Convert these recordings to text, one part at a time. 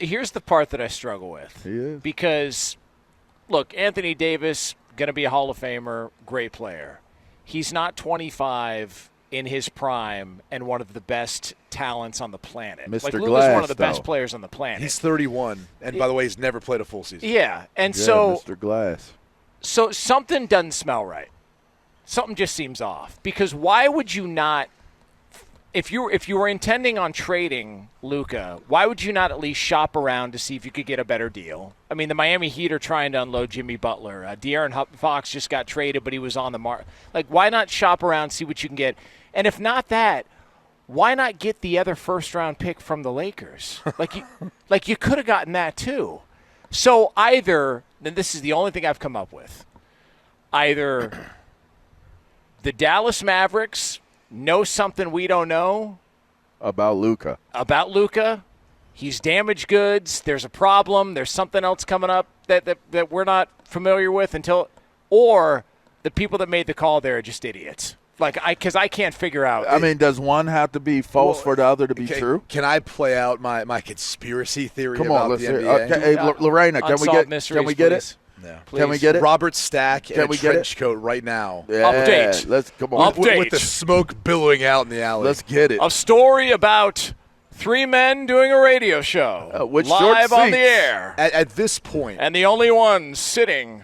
here's the part that I struggle with. He is. Because, look, Anthony Davis, going to be a Hall of Famer, great player. He's not 25 in his prime and one of the best talents on the planet. Mr. Like, Luka's Glass, one of the though. best players on the planet. He's 31, and by the way, he's never played a full season. Yeah, and Yeah, so Mr. Glass. So something doesn't smell right. Something just seems off. Because why would you not, if you were intending on trading Luka, why would you not at least shop around to see if you could get a better deal? I mean, the Miami Heat are trying to unload Jimmy Butler. De'Aaron Fox just got traded, but he was on the mark. Like, why not shop around, see what you can get? And if not that, why not get the other first-round pick from the Lakers? Like you could have gotten that too. So either, and this is the only thing I've come up with, either the Dallas Mavericks know something we don't know About Luka. He's damaged goods. There's a problem. There's something else coming up that we're not familiar with or the people that made the call there are just idiots. Because I can't figure out. I mean, does one have to be false for the other to be true? Can I play out my conspircy theory Come about on, let's the hear NBA? it. Okay, hey, Lorena, can we get it? No. Can we get it? Robert Stack in Can a we get trench coat right now. Yeah, Update. Let's come on. Update. With the smoke billowing out in the alley. Let's get it. A story about three men doing a radio show with short live on the seats. air. At this point. And the only one sitting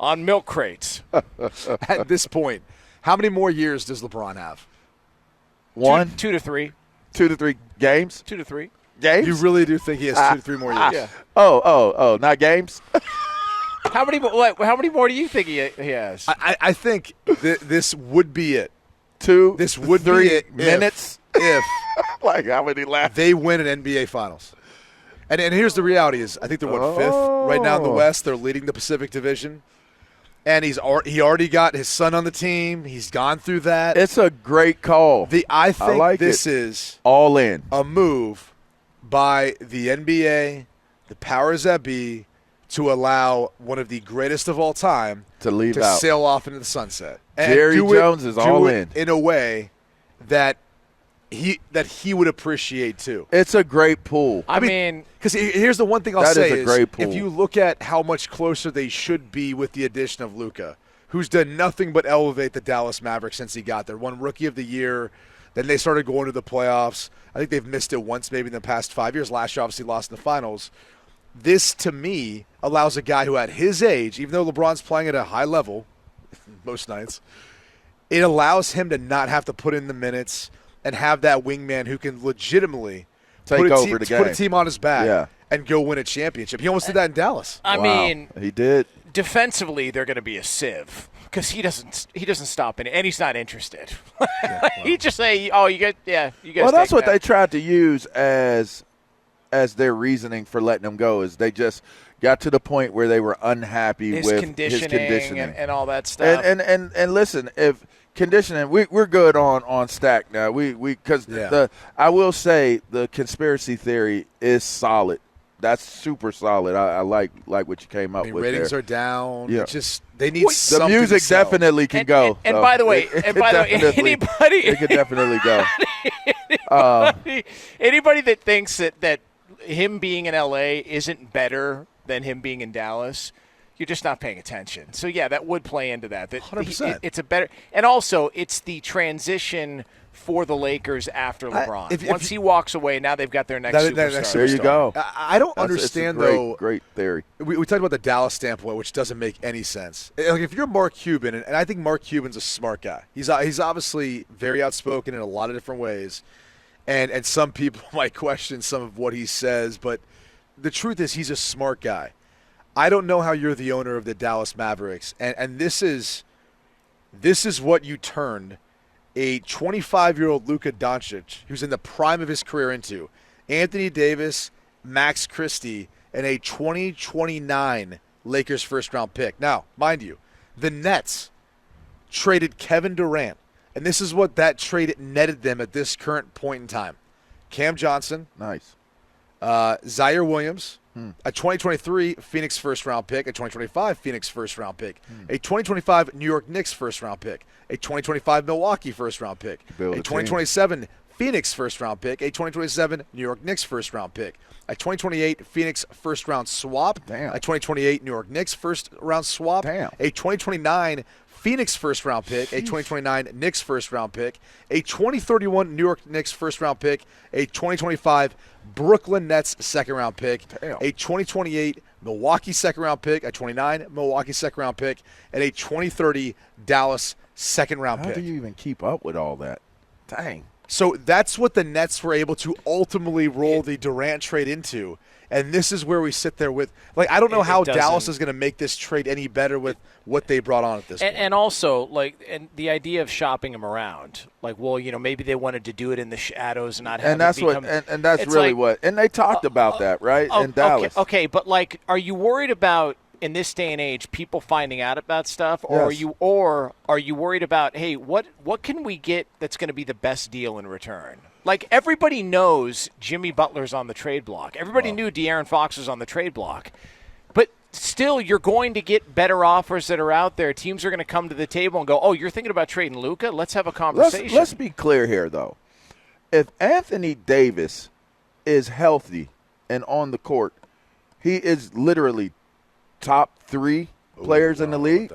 on milk crates. At this point, how many more years does LeBron have? One? 2 to 3. 2 to 3 games? 2 to 3. Games? You really do think he has 2 to 3 more years? Yeah. Oh, not games? How many more do you think he has? I think this would be it. This would 3 be it minutes? If like how many left? They win an NBA Finals. And here's the reality is I think they're 5th right now in the West. They're leading the Pacific Division. And he already got his son on the team. He's gone through that. It's a great call. I think this is all in a move by the NBA, the powers that be, to allow one of the greatest of all time to sail off into the sunset. And Jerry Jones is all in a way that he would appreciate too. It's a great pull. I mean, because here's the one thing I'll say is great pull. If you look at how much closer they should be with the addition of Luka, who's done nothing but elevate the Dallas Mavericks since he got there. Won Rookie of the Year. Then they started going to the playoffs. I think they've missed it once maybe in the past 5 years. Last year, obviously, lost in the finals. This, to me, allows a guy who at his age, even though LeBron's playing at a high level most nights, it allows him to not have to put in the minutes and have that wingman who can legitimately put a team on his back and go win a championship. He almost did that in Dallas. I mean, he did. Defensively, they're going to be a sieve because he doesn't stop in it, and he's not interested. He just say, "Oh, you guys." Well, that's what they tried to use as their reasoning for letting him go. Is they just got to the point where they were unhappy with his conditioning and all that stuff. And listen, if conditioning, we're good on Stack now. Because I will say the conspiracy theory is solid. That's super solid. I like what you came up with. Ratings there. are down. Yeah. It's just they need something. The music to sell. definitely can go. And by the way, anybody it could definitely go. Anybody that thinks that him being in LA isn't better than him being in Dallas, you're just not paying attention. So yeah, that would play into that. 100%. It's a better, and also it's the transition for the Lakers after LeBron. Once he walks away, now they've got their next superstar. There you go. I don't understand though. Great theory. We talked about the Dallas standpoint, which doesn't make any sense. Like if you're Mark Cuban, and I think Mark Cuban's a smart guy. He's obviously very outspoken in a lot of different ways, and some people might question some of what he says, but the truth is he's a smart guy. I don't know how you're the owner of the Dallas Mavericks, and this is what you turned a 25-year-old Luka Dončić, who's in the prime of his career, into Anthony Davis, Max Christie, and a 2029 Lakers first-round pick. Now, mind you, the Nets traded Kevin Durant, and this is what that trade netted them at this current point in time. Cam Johnson. Nice. Zaire Williams. A 2023 Phoenix first-round pick, a 2025 Phoenix first-round pick, a 2025 New York Knicks first-round pick, a 2025 Milwaukee first-round pick, a 2027 Phoenix first-round pick, a 2027 New York Knicks first-round pick, A 2028 Phoenix first-round swap. Damn. A 2028 New York Knicks first-round swap. Damn. A 2029 Phoenix first-round pick. A 2029 Knicks first-round pick. A 2031 New York Knicks first-round pick. A 2025 Brooklyn Nets second-round pick. Damn. A 2028 Milwaukee second-round pick. A 29 Milwaukee second-round pick. And a 2030 Dallas second-round How pick. do you even keep up with all that? Dang. So that's what the Nets were able to ultimately roll the Durant trade into. And this is where we sit there with, like, I don't know how Dallas is going to make this trade any better with what they brought on at this point. And also, like, and the idea of shopping him around, like, well, maybe they wanted to do it in the shadows and not have And that's it become, and that's really like, what. And they talked about that, right? In Dallas. Okay, but like, are you worried about in this day and age people finding out about stuff, or Yes. are you worried about, hey, what can we get that's going to be the best deal in return? Like, everybody knows Jimmy Butler's on the trade block. Everybody knew De'Aaron Fox was on the trade block. But still, you're going to get better offers that are out there. Teams are going to come to the table and go, oh, you're thinking about trading Luka? Let's have a conversation. Let's be clear here, though. If Anthony Davis is healthy and on the court, he is literally top 3 players in the league.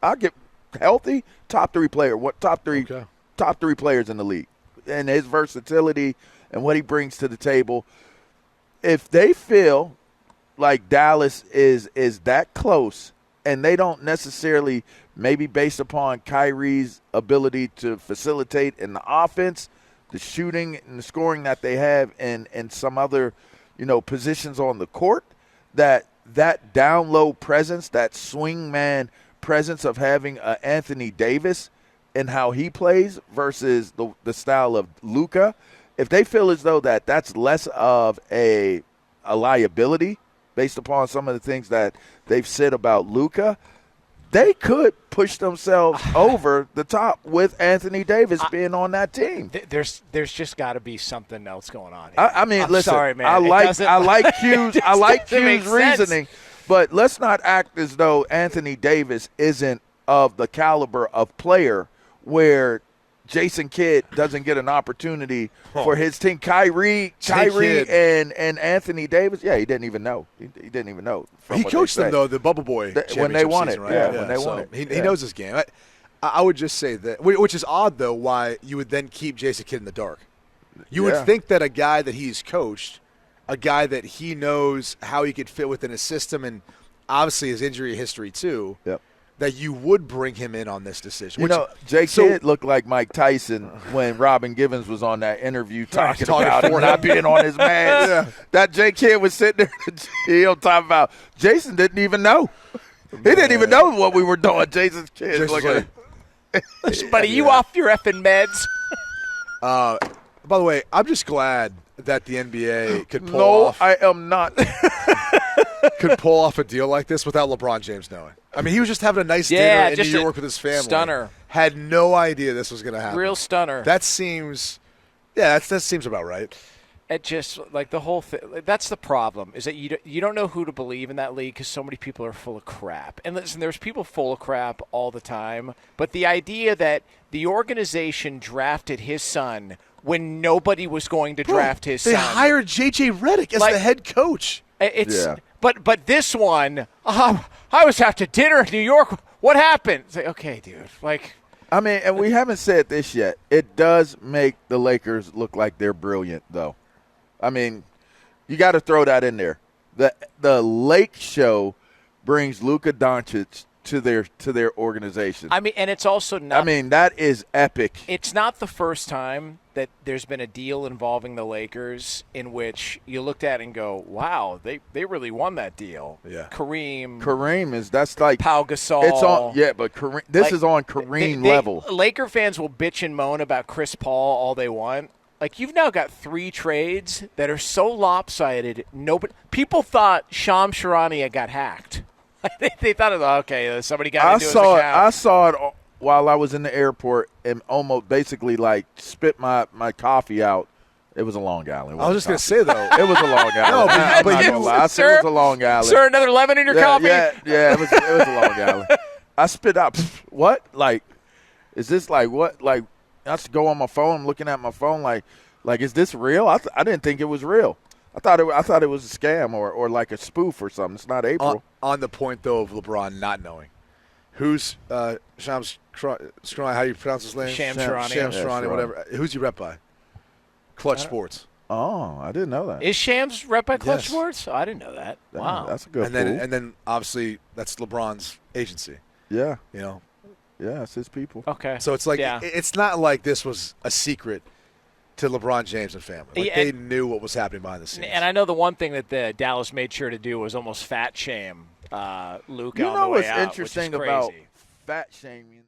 I'll get healthy, top 3 player. Top three players in the league. And his versatility and what he brings to the table. If they feel like Dallas is that close, and they don't necessarily, maybe based upon Kyrie's ability to facilitate in the offense, the shooting and the scoring that they have and some other, positions on the court, that down low presence, that swing man presence of having Anthony Davis and how he plays versus the style of Luka, if they feel as though that's less of a liability based upon some of the things that they've said about Luka, they could push themselves over the top with Anthony Davis being on that team. There's just got to be something else going on here. I mean, listen, sorry, man. I like Q's reasoning, but let's not act as though Anthony Davis isn't of the caliber of player where Jason Kidd doesn't get an opportunity for his team. Kyrie and Anthony Davis, he didn't even know. He didn't even know. He coached them, though, the Bubble Boy when they won season, it. right? Yeah, when they won it. He knows his game. I would just say that, which is odd, though, why you would then keep Jason Kidd in the dark. You would think that a guy that he's coached, a guy that he knows how he could fit within his system, and obviously his injury history too, that you would bring him in on this decision. Kidd looked like Mike Tyson when Robin Givens was on that interview talking about him not being on his man. That Jay Kidd was sitting there talking about Jason didn't even know. He didn't even know what we were doing. Jason's Kidd looking at buddy, you off your effing meds? By the way, I'm just glad that the NBA could pull off. No, I am not. Could pull off a deal like this without LeBron James knowing. I mean, he was just having a nice dinner in New York with his family. Stunner. Had no idea this was going to happen. Real stunner. That seems about right. It just, like, the whole thing, that's the problem, is that you don't know who to believe in that league because so many people are full of crap. And listen, there's people full of crap all the time, but the idea that the organization drafted his son when nobody was going to draft his son. They hired J.J. Redick as the head coach. But this one, I was out to dinner in New York. What happened? It's like, okay, dude. Like, I mean, and we haven't said this yet. It does make the Lakers look like they're brilliant, though. I mean, you got to throw that in there. The Lake Show brings Luka Dončić to their organization. I mean, and it's also not. I mean, that is epic. It's not the first time that there's been a deal involving the Lakers in which you looked at and go, "Wow, they really won that deal." Yeah, Kareem that's like Pau Gasol. It's on, but Kareem. This is on Kareem level. Laker fans will bitch and moan about Chris Paul all they want. Like, you've now got 3 trades that are so lopsided. People thought Shams Charania got hacked. They thought, okay, somebody got into his account. I saw it while I was in the airport and almost basically like spit my coffee out. It was a Long Island. I was just going to say, though. It was a Long Island. I said it was a Long Island. Sir, another lemon in your coffee? Yeah, it was a Long Island. I spit out, what? Like, is this like what? Like, I have to go on my phone. I'm looking at my phone like is this real? I didn't think it was real. I thought it was a scam or like a spoof or something. It's not April. On the point, though, of LeBron not knowing. Who's Shams Charania, how do you pronounce his name? Shams Charania. Shams Charania, whatever. Who's you rep by? Clutch Sports. Oh, I didn't know that. Is Shams rep by Clutch Yes. Sports? Oh, I didn't know that. Wow. That's a good And then obviously that's LeBron's agency. Yeah. You know. Yeah, it's his people. Okay. So it's like it's not like this was a secret to LeBron James and family. Like they knew what was happening behind the scenes. And I know the one thing that the Dallas made sure to do was almost fat shame Luka on the way what's out, interesting which is about crazy. fat shaming?